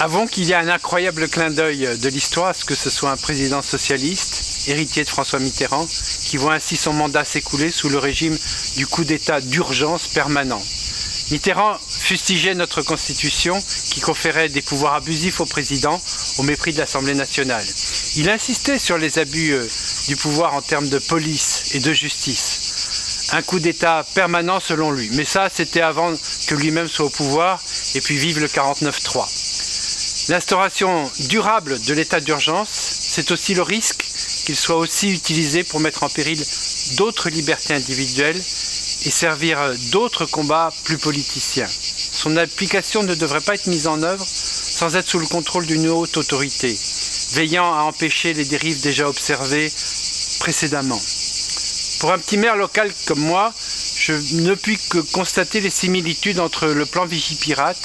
Avouons qu'il y a un incroyable clin d'œil de l'histoire à ce que ce soit un président socialiste, héritier de François Mitterrand, qui voit ainsi son mandat s'écouler sous le régime du coup d'état d'urgence permanent. Mitterrand fustigeait notre Constitution qui conférait des pouvoirs abusifs au président au mépris de l'Assemblée nationale. Il insistait sur les abus du pouvoir en termes de police et de justice. Un coup d'état permanent selon lui. Mais ça, c'était avant que lui-même soit au pouvoir et puis vive le 49-3. L'instauration durable de l'état d'urgence, c'est aussi le risque qu'il soit aussi utilisé pour mettre en péril d'autres libertés individuelles et servir d'autres combats plus politiciens. Son application ne devrait pas être mise en œuvre sans être sous le contrôle d'une haute autorité, veillant à empêcher les dérives déjà observées précédemment. Pour un petit maire local comme moi, je ne puis que constater les similitudes entre le plan Vigipirate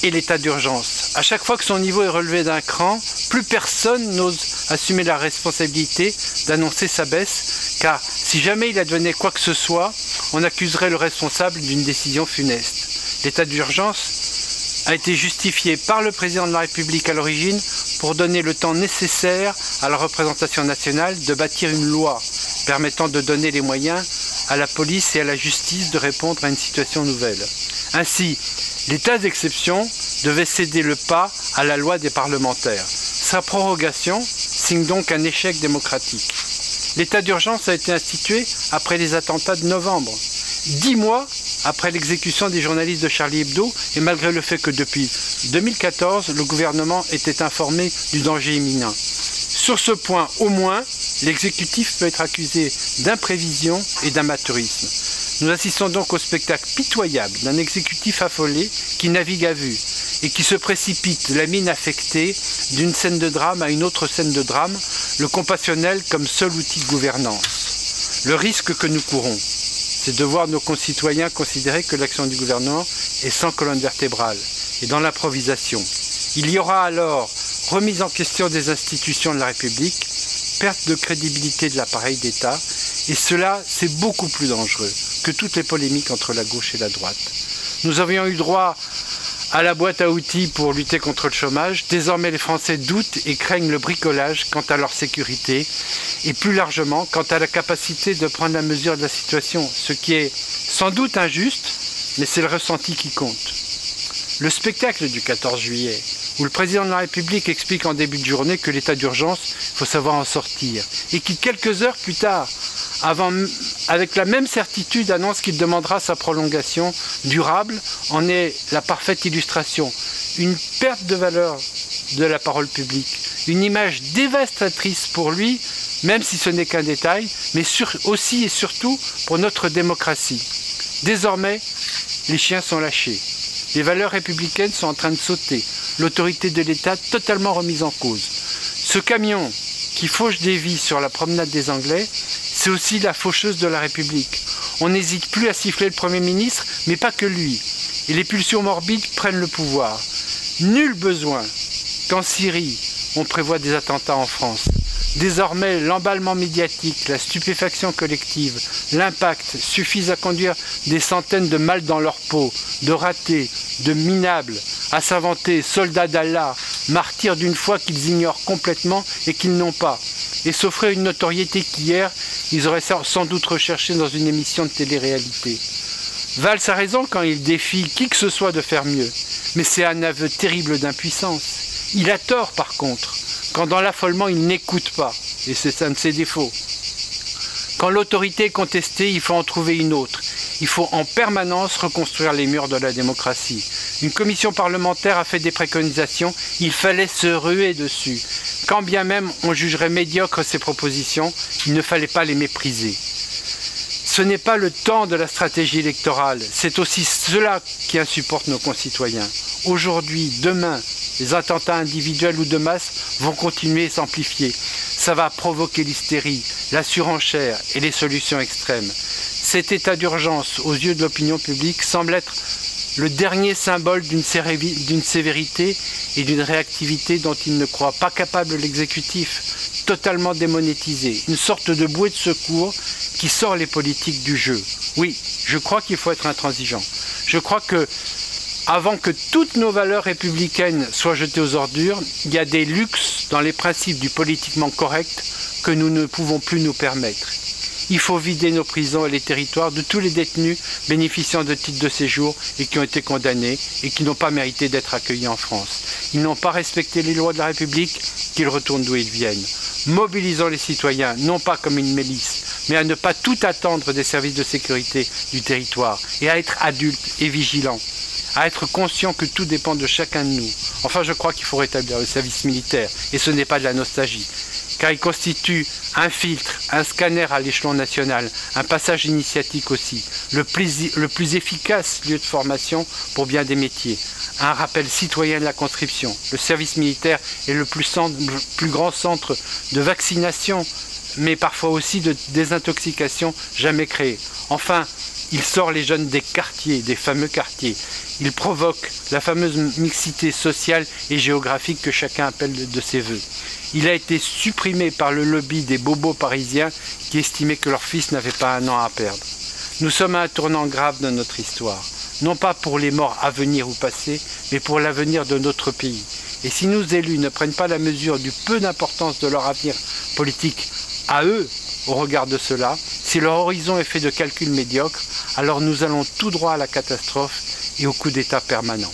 et l'état d'urgence. À chaque fois que son niveau est relevé d'un cran, plus personne n'ose assumer la responsabilité d'annoncer sa baisse, car si jamais il advenait quoi que ce soit, on accuserait le responsable d'une décision funeste. L'état d'urgence a été justifié par le président de la République à l'origine pour donner le temps nécessaire à la représentation nationale de bâtir une loi permettant de donner les moyens à la police et à la justice de répondre à une situation nouvelle. Ainsi, l'état d'exception devait céder le pas à la loi des parlementaires. Sa prorogation signe donc un échec démocratique. L'état d'urgence a été institué après les attentats de novembre, 10 mois après l'exécution des journalistes de Charlie Hebdo et malgré le fait que depuis 2014, le gouvernement était informé du danger imminent. Sur ce point, au moins, l'exécutif peut être accusé d'imprévision et d'amateurisme. Nous assistons donc au spectacle pitoyable d'un exécutif affolé qui navigue à vue et qui se précipite, la mine affectée, d'une scène de drame à une autre scène de drame, le compassionnel comme seul outil de gouvernance. Le risque que nous courons, c'est de voir nos concitoyens considérer que l'action du gouvernement est sans colonne vertébrale et dans l'improvisation. Il y aura alors remise en question des institutions de la République, perte de crédibilité de l'appareil d'État, et cela, c'est beaucoup plus dangereux que toutes les polémiques entre la gauche et la droite. Nous avions eu droit à la boîte à outils pour lutter contre le chômage. Désormais, les Français doutent et craignent le bricolage quant à leur sécurité et plus largement quant à la capacité de prendre la mesure de la situation, ce qui est sans doute injuste, mais c'est le ressenti qui compte. Le spectacle du 14 juillet, où le président de la République explique en début de journée que l'état d'urgence, il faut savoir en sortir, et qui quelques heures plus tard, avec la même certitude, annonce qu'il demandera sa prolongation durable, en est la parfaite illustration. Une perte de valeur de la parole publique, une image dévastatrice pour lui, même si ce n'est qu'un détail, mais aussi et surtout pour notre démocratie. Désormais, les chiens sont lâchés. Les valeurs républicaines sont en train de sauter. L'autorité de l'État totalement remise en cause. Ce camion qui fauche des vies sur la promenade des Anglais, c'est aussi la faucheuse de la République. On n'hésite plus à siffler le Premier ministre, mais pas que lui. Et les pulsions morbides prennent le pouvoir. Nul besoin qu'en Syrie, on prévoit des attentats en France. Désormais, l'emballement médiatique, la stupéfaction collective, l'impact suffisent à conduire des centaines de mâles dans leur peau, de ratés, de minables, à s'inventer soldats d'Allah, martyrs d'une foi qu'ils ignorent complètement et qu'ils n'ont pas, et s'offrir une notoriété qu'hier, ils auraient sans doute recherchée dans une émission de télé-réalité. Valls a raison quand il défie qui que ce soit de faire mieux, mais c'est un aveu terrible d'impuissance. Il a tort par contre, quand dans l'affolement il n'écoute pas, et c'est un de ses défauts. Quand l'autorité est contestée, il faut en trouver une autre. Il faut en permanence reconstruire les murs de la démocratie. Une commission parlementaire a fait des préconisations, il fallait se ruer dessus. Quand bien même on jugerait médiocres ces propositions, il ne fallait pas les mépriser. Ce n'est pas le temps de la stratégie électorale, c'est aussi cela qui insupporte nos concitoyens. Aujourd'hui, demain, les attentats individuels ou de masse vont continuer et s'amplifier. Ça va provoquer l'hystérie, la surenchère et les solutions extrêmes. Cet état d'urgence, aux yeux de l'opinion publique, semble être le dernier symbole d'une sévérité et d'une réactivité dont il ne croit pas capable l'exécutif, totalement démonétisé, une sorte de bouée de secours qui sort les politiques du jeu. Oui, je crois qu'il faut être intransigeant. Je crois que Avant que toutes nos valeurs républicaines soient jetées aux ordures, il y a des luxes dans les principes du politiquement correct que nous ne pouvons plus nous permettre. Il faut vider nos prisons et les territoires de tous les détenus bénéficiant de titres de séjour et qui ont été condamnés et qui n'ont pas mérité d'être accueillis en France. Ils n'ont pas respecté les lois de la République, qu'ils retournent d'où ils viennent. Mobilisons les citoyens, non pas comme une milice, mais à ne pas tout attendre des services de sécurité du territoire et à être adultes et vigilants, à être conscients que tout dépend de chacun de nous. Enfin, je crois qu'il faut rétablir le service militaire, et ce n'est pas de la nostalgie, car il constitue un filtre, un scanner à l'échelon national, un passage initiatique aussi, le plus efficace lieu de formation pour bien des métiers, un rappel citoyen de la conscription. Le service militaire est le plus grand centre de vaccination, mais parfois aussi de désintoxication jamais créé. Enfin, il sort les jeunes des quartiers, des fameux quartiers. Il provoque la fameuse mixité sociale et géographique que chacun appelle de ses voeux. Il a été supprimé par le lobby des bobos parisiens qui estimaient que leur fils n'avait pas un an à perdre. Nous sommes à un tournant grave de notre histoire, non pas pour les morts à venir ou passés, mais pour l'avenir de notre pays. Et si nos élus ne prennent pas la mesure du peu d'importance de leur avenir politique à eux, au regard de cela, si leur horizon est fait de calculs médiocres, alors nous allons tout droit à la catastrophe et au coup d'État permanent.